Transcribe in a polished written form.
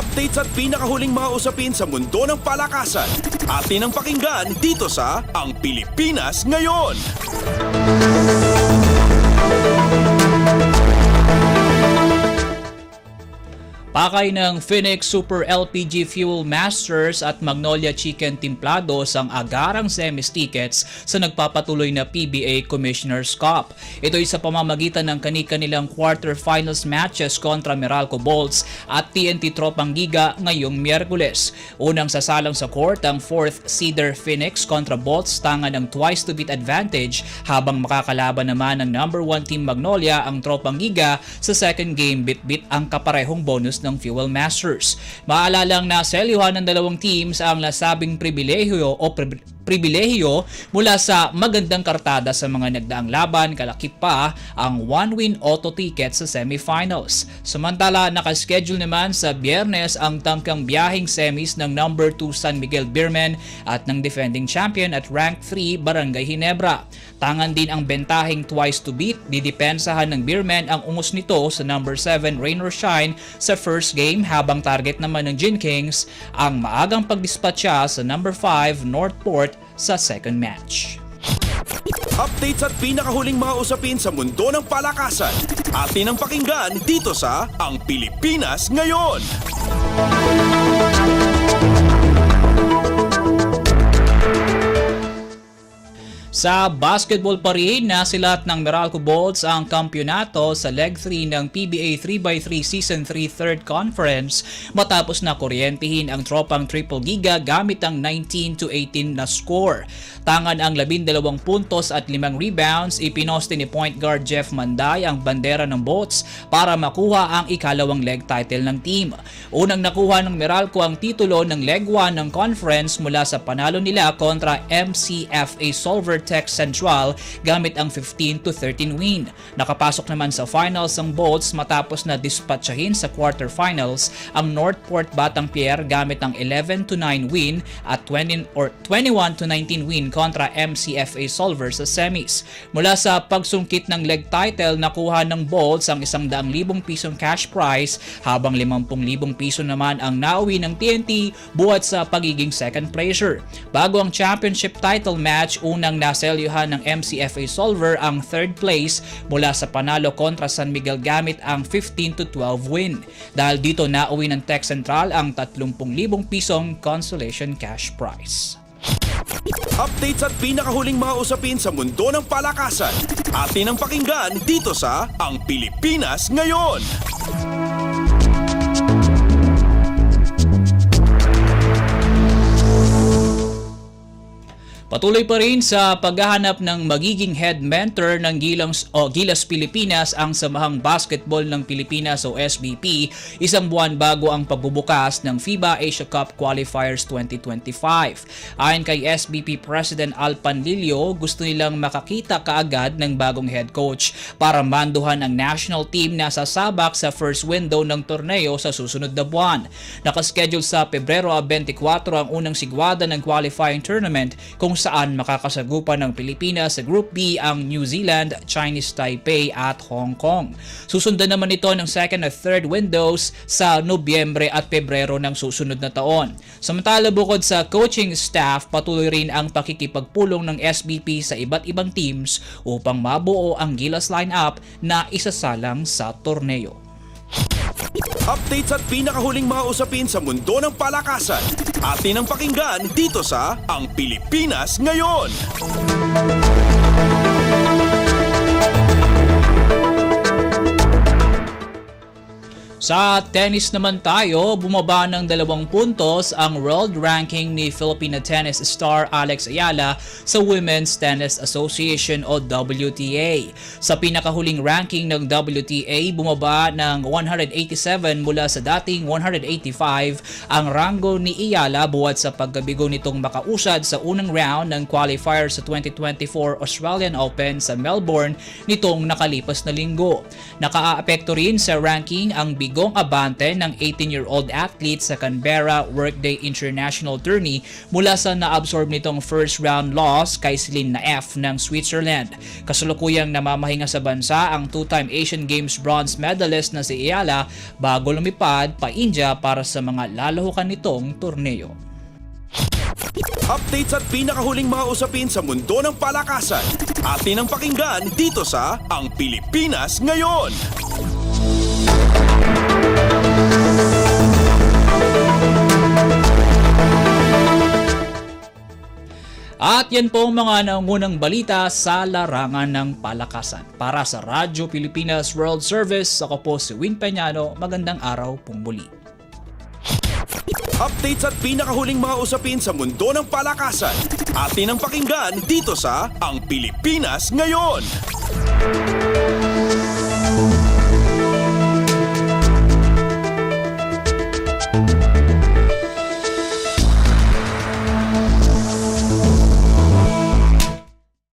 Updates at pinakahuling mga usapin sa mundo ng palakasan. Atin ang pakinggan dito sa Ang Pilipinas Ngayon. Pakay ng Phoenix Super LPG Fuel Masters at Magnolia Chicken Timplados ang agarang semis tickets sa nagpapatuloy na PBA Commissioner's Cup. Ito ay sa pamamagitan ng kani-kanilang quarterfinals matches kontra Meralco Bolts at TNT Tropang Giga ngayong Miyerkules. Unang sasalang sa court ang 4th seeder Phoenix kontra Bolts tangan ng twice to beat advantage, habang makakalaban naman ng number 1 team Magnolia ang Tropang Giga sa second game bit-bit ang kaparehong bonus ng Fuel Masters. Maalalang na selyuhan ng dalawang teams ang nasabing pribilehiyo mula sa magandang kartada sa mga nagdaang laban, kalakip pa ang one-win auto ticket sa semifinals. Samantala, nakaschedule naman sa Biyernes ang tangkang biyaheng semis ng number 2 San Miguel Beermen at ng defending champion at rank 3 Barangay Ginebra. Tangan din ang bentaheng twice to beat, didepensahan ng Beermen ang ungos nito sa number 7 Rain or Shine sa first game, habang target naman ng Gin Kings ang maagang pagdispatcha sa number 5 Northport sa second match. Updates at pinakahuling mga usapin sa mundo ng palakasan. Atin ang pakinggan dito sa Ang Pilipinas Ngayon. Sa basketball pa rin, nasilat ng Meralco Bolts ang kampyonato sa Leg 3 ng PBA 3x3 Season 3 Third Conference matapos na kuryentehin ang Tropang Triple Giga gamit ang 19-18 na score. Tangan ang 12 puntos at 5 rebounds, ipinoste ni point guard Jeff Manday ang bandera ng Bolts para makuha ang ikalawang leg title ng team. Unang nakuha ng Meralco ang titulo ng Leg 1 ng conference mula sa panalo nila kontra MCFA Solver Tech Central gamit ang 15-13 win. Nakapasok naman sa finals ang Bolts matapos na dispatchahin sa quarterfinals ang Northport Batang Pier gamit ang 11-9 win at 21-19 win kontra MCFA Solver sa semis. Mula sa pagsungkit ng leg title, nakuha ng Bolts ang 100,000 pisong cash prize, habang 50,000 piso naman ang nauwi ng TNT buhat sa pagiging second placer. Bago ang championship title match, unang naselyuhan ng MCFA Solver ang third place mula sa panalo kontra San Miguel gamit ang 15-12 win. Dahil dito nauwi ng Tech Central ang 30,000 pisong consolation cash prize. Updates at pinakahuling mga usapin sa mundo ng palakasan. Atin ang pakinggan dito sa Ang Pilipinas Ngayon. Patuloy pa rin sa paghahanap ng magiging head mentor ng Gilas Pilipinas ang Samahang Basketball ng Pilipinas o SBP, isang buwan bago ang pagbubukas ng FIBA Asia Cup Qualifiers 2025. Ayon kay SBP President Al Panlilio, gusto nilang makakita kaagad ng bagong head coach para manduhan ang national team na sasabak sa first window ng torneo sa susunod na buwan. Nakaschedule sa Pebrero 24 ang unang sigwada ng qualifying tournament kung saan makakasagupan ng Pilipinas sa Group B ang New Zealand, Chinese Taipei at Hong Kong. Susundan naman ito ng second at third windows sa Nobyembre at Pebrero ng susunod na taon. Samantala, bukod sa coaching staff, patuloy rin ang pakikipagpulong ng SBP sa iba't ibang teams upang mabuo ang Gilas lineup na isasalang sa torneo. Updates at pinakahuling mga usapin sa mundo ng palakasan. Atin ang pakinggan dito sa Ang Pilipinas Ngayon. Sa tennis naman tayo, bumaba ng 2 puntos ang world ranking ni Filipino tennis star Alex Ayala sa Women's Tennis Association o WTA. Sa pinakahuling ranking ng WTA, bumaba ng 187 mula sa dating 185 ang ranggo ni Ayala buhat sa pagkabigo nitong makausad sa unang round ng qualifier sa 2024 Australian Open sa Melbourne nitong nakalipas na linggo. Nakaapekto rin sa ranking ang bigo Digong Abante ng 18-year-old athlete sa Canberra Workday International Tourney mula sa na-absorb nitong first round loss kay Celine Naef ng Switzerland. Kasalukuyang namamahinga sa bansa ang two-time Asian Games bronze medalist na si Ayala bago lumipad pa India para sa mga lalahukan nitong torneo. Updates at pinakahuling mga usapin sa mundo ng palakasan. Atin ang pakinggan dito sa Ang Pilipinas Ngayon. At yan po ang mga naungunang balita sa larangan ng palakasan. Para sa Radyo Pilipinas World Service, ako po si Win Peñano. Magandang araw pong muli. Updates at pinakahuling mga usapin sa mundo ng palakasan. Atin ang pakinggan dito sa Ang Pilipinas Ngayon.